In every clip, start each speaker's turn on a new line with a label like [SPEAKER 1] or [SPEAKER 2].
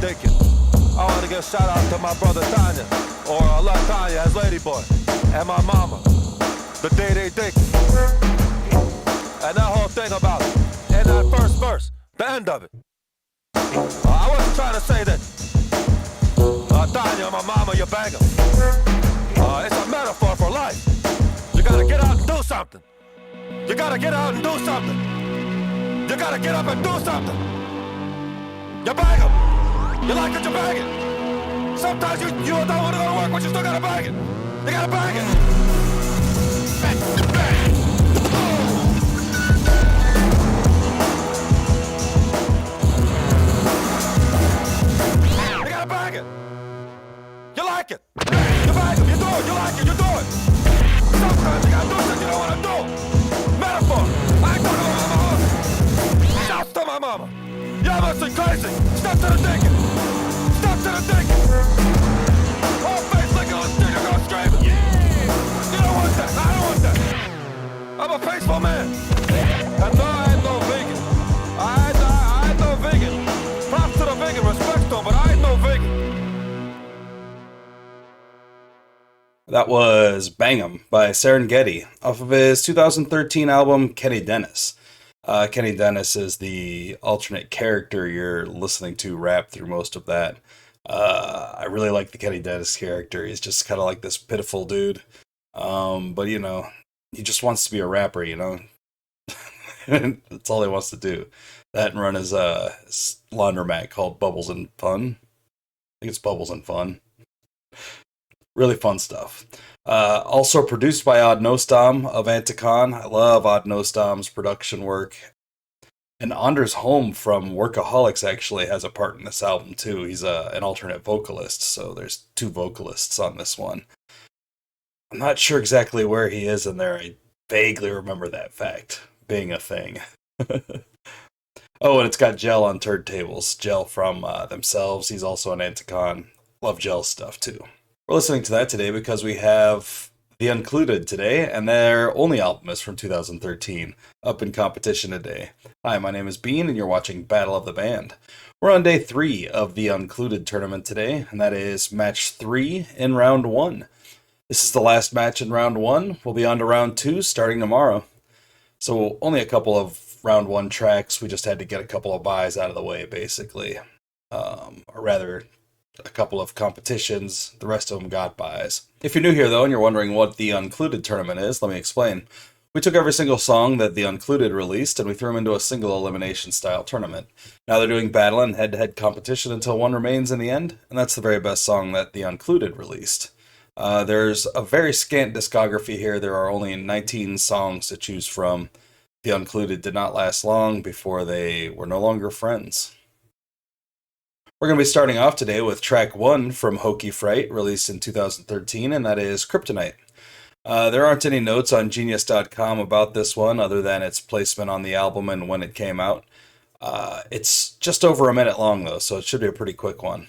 [SPEAKER 1] thinking. I want to give a shout out to my brother Tanya, or I love Tanya as Ladyboy, and my mama, the day they thinking. And that whole thing about it, and that first verse, the end of it. I wasn't trying to say that, Tanya, my mama, you bang 'em. It's a metaphor for life. You gotta get out and do something. You gotta get out and do something. You gotta get up and do something. You bang 'em. You like it, you bang it. Sometimes you don't want to go to work, but you still gotta bang it. You gotta bang it. Bang, bang. You gotta bang it. You like it. You bang it. You do it. You like it. You do it. Sometimes you gotta do something you don't want to do. Metaphor. I ain't talking about my mama. Shouts to my mama. Y'all must be crazy. Step to the thinking. Step to the thinking. Whole face licking on the stick. You're gonna scream it. Yeah. You don't want that. I don't want that. I'm a peaceful man. And no, I ain't no vegan. I ain't no vegan. Props to the vegan. Respect to him, but I ain't no vegan.
[SPEAKER 2] That was Bang 'Em by Serengeti off of his 2013 album Kenny Dennis. Kenny Dennis is the alternate character you're listening to rap through most of that. I really like the Kenny Dennis character. He's just kind of like this pitiful dude. But, you know, he just wants to be a rapper, you know? That's all he wants to do. That and run his laundromat called Bubbles and Fun. I think it's Bubbles and Fun. Really fun stuff. Also produced by Odd Nostam of Anticon. I love Odd Nostam's production work. And Anders Holm from Workaholics actually has a part in this album too. He's an alternate vocalist, so there's two vocalists on this one. I'm not sure exactly where he is in there. I vaguely remember that fact being a thing. Oh, and it's got Gel on turntables. Gel from themselves. He's also an Anticon. Love Gel stuff too. We're listening to that today because we have the Uncluded today, and their only album is from 2013, up in competition today. Hi, my name is Bean, and you're watching Battle of the Band. We're on day 3 of the Uncluded tournament today, and that is match 3 in round 1. This is the last match in round 1. We'll be on to round 2 starting tomorrow. So only a couple of round 1 tracks. We just had to get a couple of buys out of the way, basically. Or rather, a couple of competitions. The rest of them got buys. If you're new here, though, and you're wondering what the Uncluded tournament is, let me explain. We took every single song that the Uncluded released, and we threw them into a single elimination-style tournament. Now they're doing battle and head-to-head competition until one remains in the end, and that's the very best song that the Uncluded released. There's a very scant discography here. There are only 19 songs to choose from. The Uncluded did not last long before they were no longer friends. We're going to be starting off today with track 1 from Hokey Fright, released in 2013, and that is Kryptonite. There aren't any notes on Genius.com about this one, other than its placement on the album and when it came out. It's just over a minute long, though, so it should be a pretty quick one.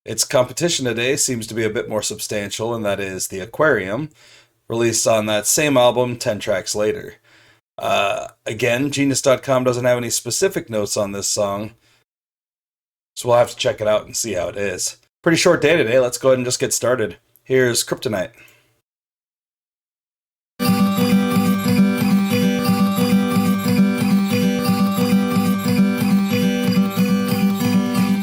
[SPEAKER 2] Its competition today seems to be a bit more substantial, and that is the Aquarium, released on that same album 10 tracks later. Again, Genius.com doesn't have any specific notes on this song, so we'll have to check it out and see how it is. Pretty short day today. Let's go ahead and just get started. Here's Kryptonite.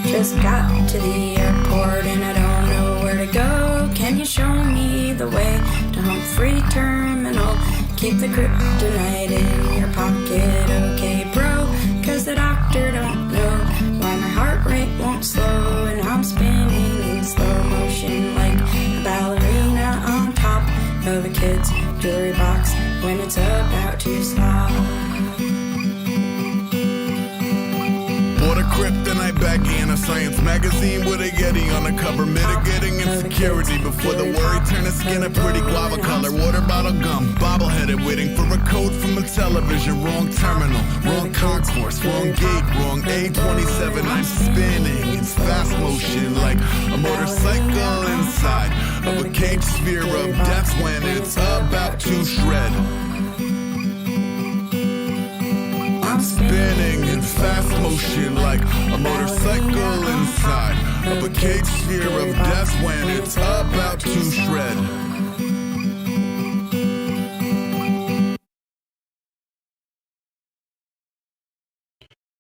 [SPEAKER 3] Just got to the airport and I don't know where to go. Can you show me the way to Humphrey Terminal? Keep the kryptonite in your pocket, okay, bro? Cause the doctor don't know why my heart rate won't slow, and I'm spinning in slow motion like a ballerina on top of a kid's jewelry box when it's about to stop.
[SPEAKER 4] Bought a kryptonite baggie in a science magazine with a Yeti on the cover, mitigating insecurity before the worry turned the skin a pretty guava color. Water bottle gum, bobbleheaded, waiting for a code from a television. Wrong terminal, wrong concourse, wrong gate, wrong A27. I'm spinning in fast motion like a motorcycle inside of a cage sphere of death when it's about to shred. I'm spinning in fast motion like a motorcycle inside a cage sphere of death when it's about to shred.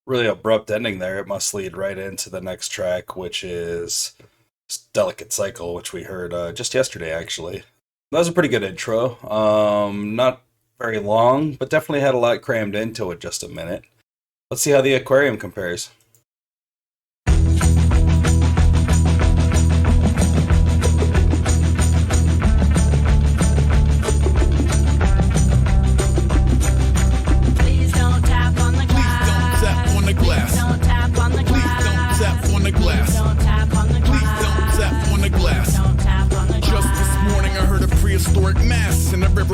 [SPEAKER 2] Really abrupt ending there. It must lead right into the next track, which is Delicate Cycle, which we heard just yesterday, actually. That was a pretty good intro. Not very long, but definitely had a lot crammed into it, just a minute. Let's see how the Aquarium compares.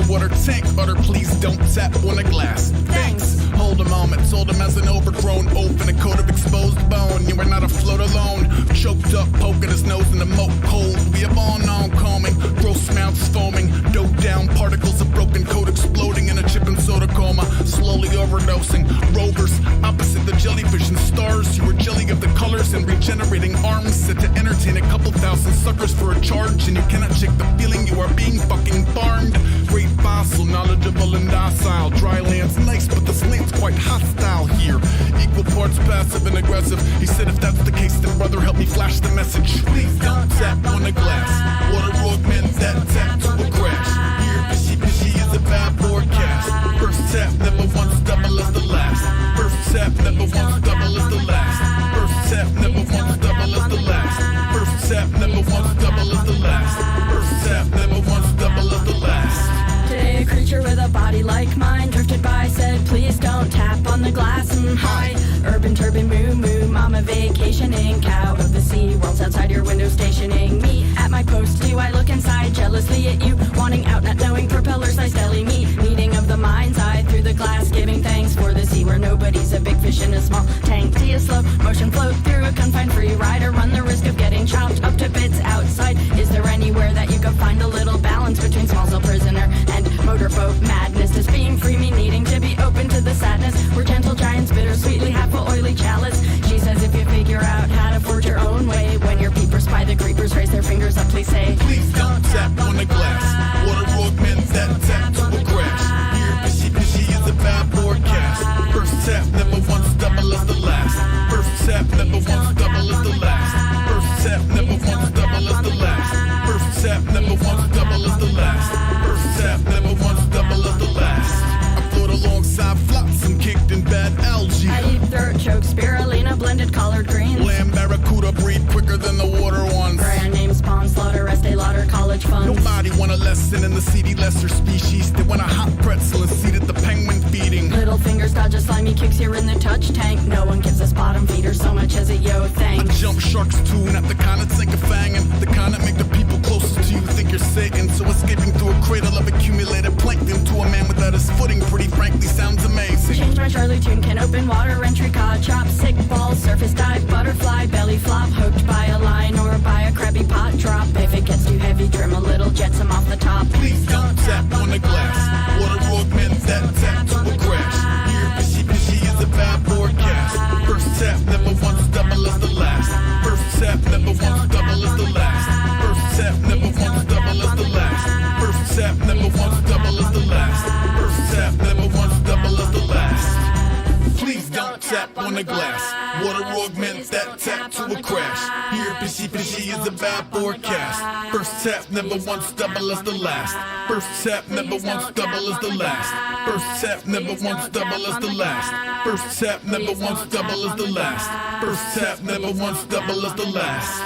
[SPEAKER 4] Water tank, utter please don't tap on the glass. Thanks. Hold a moment, sold him as an overgrown oaf in a coat of exposed bone. You are not afloat alone, choked up, poking his nose in the moat cold. We have all known combing, gross mouths foaming, dough down particles of broken coat exploding in a chip and soda coma, slowly overdosing. Rovers, opposite the jellyfish and stars. You were jelly of the colors and regenerating arms, set to entertain a couple thousand suckers for a charge, and you cannot shake the feeling you are being fucking farmed. Great fossil, knowledgeable and docile. Dry land's nice, but the slant's quite hostile here. Equal parts passive and aggressive. He said if that's the case, then brother, help me flash the message. Please don't tap on the glass. Water augments that tap to a crash. Here, fishy is a bad forecast. First tap, never once double as the last. First tap, never once double as the last. First tap, never once double as the last. First tap, never once double as the last. First tap, never once double as the last.
[SPEAKER 3] Today a creature with a body like mine drifted by, said please don't tap on the glass. Hi, urban turban moo moo, mama vacationing, cow of the sea, world's outside your window stationing. Me at my post, do I look inside jealously at you, wanting out not knowing propeller size deli meat. Meeting of the mind's eye through the glass, giving thanks for the sea where nobody's a big fish in a small tank. See a slow motion float through a confined free rider, run the risk of getting chopped up to bits outside. Is there anywhere that you could find a little balance between small cell prisoner and motorboat madness? Does being free mean needing to be open to the sadness? We're gentle giants, bittersweetly half a oily chalice. She says if you figure out how to forge your own way, when your peepers spy the creepers, raise their fingers up, please say
[SPEAKER 4] please don't tap on the glass. Water augments that tap to a crash. Here, fishy is a bad forecast. First tap, never once double as the last. First tap, never once double as the last. First tap, never once double as the last. First tap, never once double as the last. First tap, never once double as the last. I float alongside flotsam kicked in bad algae.
[SPEAKER 3] I eat throat choke, spirulina, blended collard greens.
[SPEAKER 4] Lamb barracuda breed quicker than the water ones.
[SPEAKER 3] Brand name spawn slaughter, Estee Lauder, college funds.
[SPEAKER 4] Nobody want a lesson in the seedy lesser species. They want a hot pretzel and seed at the penguin feeding.
[SPEAKER 3] Little fingers dodge a slimy kicks here in the touch tank. No one gives us bottom feeder so much as a yo
[SPEAKER 4] I
[SPEAKER 3] thanks.
[SPEAKER 4] jump sharks too, not the kind that sink a fangin'. The kind that make the people closest to you think you're Satan. So escaping through a cradle of accumulated plankton to a man without his footing, pretty frankly, sounds amazing.
[SPEAKER 3] Change my Charlie tune, can open water entry, cod chop, sick balls, surface dive, butterfly, belly flop, hooked by a line or by a crabby pot drop. If it gets too heavy, trim a little, jetsam off the top.
[SPEAKER 4] Please don't tap on the glass. Water augments that tap to a crash. Here, fishy is a bad forecast. First tap, never once double as the last. First tap, never once double as the last. First tap, never once double as the last. First tap, never once double as the last. First tap, never once double as the last. Please don't tap on the glass. Water augments that tap to a crash. Here, fishy is a bad forecast. First tap, never once double as the last. First tap, never once double as the last. First tap, never once double as the last. First tap, never once double as the last. First tap, never once double as the last.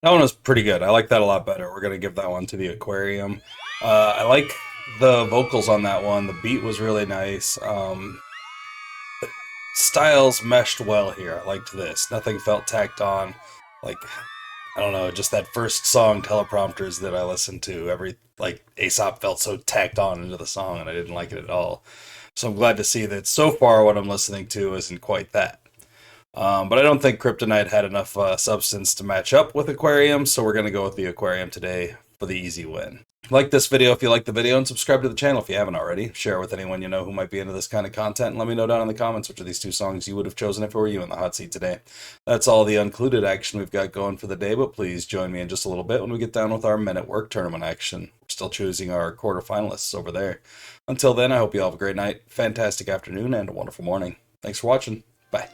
[SPEAKER 2] That one was pretty good. I like that a lot better. We're going to give that one to the Aquarium. I like the vocals on that one. The beat was really nice. The styles meshed well here. I liked this. Nothing felt tacked on. Like, I don't know, just that first song, Teleprompters, that I listened to, Aesop felt so tacked on into the song, and I didn't like it at all. So I'm glad to see that so far what I'm listening to isn't quite that. But I don't think Kryptonite had enough substance to match up with Aquarium, so we're going to go with the Aquarium today for the easy win. Like this video if you like the video, and subscribe to the channel if you haven't already. Share with anyone you know who might be into this kind of content, and let me know down in the comments which of these two songs you would have chosen if it were you in the hot seat today. That's all the Uncluded action we've got going for the day, but please join me in just a little bit when we get down with our Men at Work tournament action. We're still choosing our quarterfinalists over there. Until then, I hope you all have a great night, fantastic afternoon, and a wonderful morning. Thanks for watching. Bye.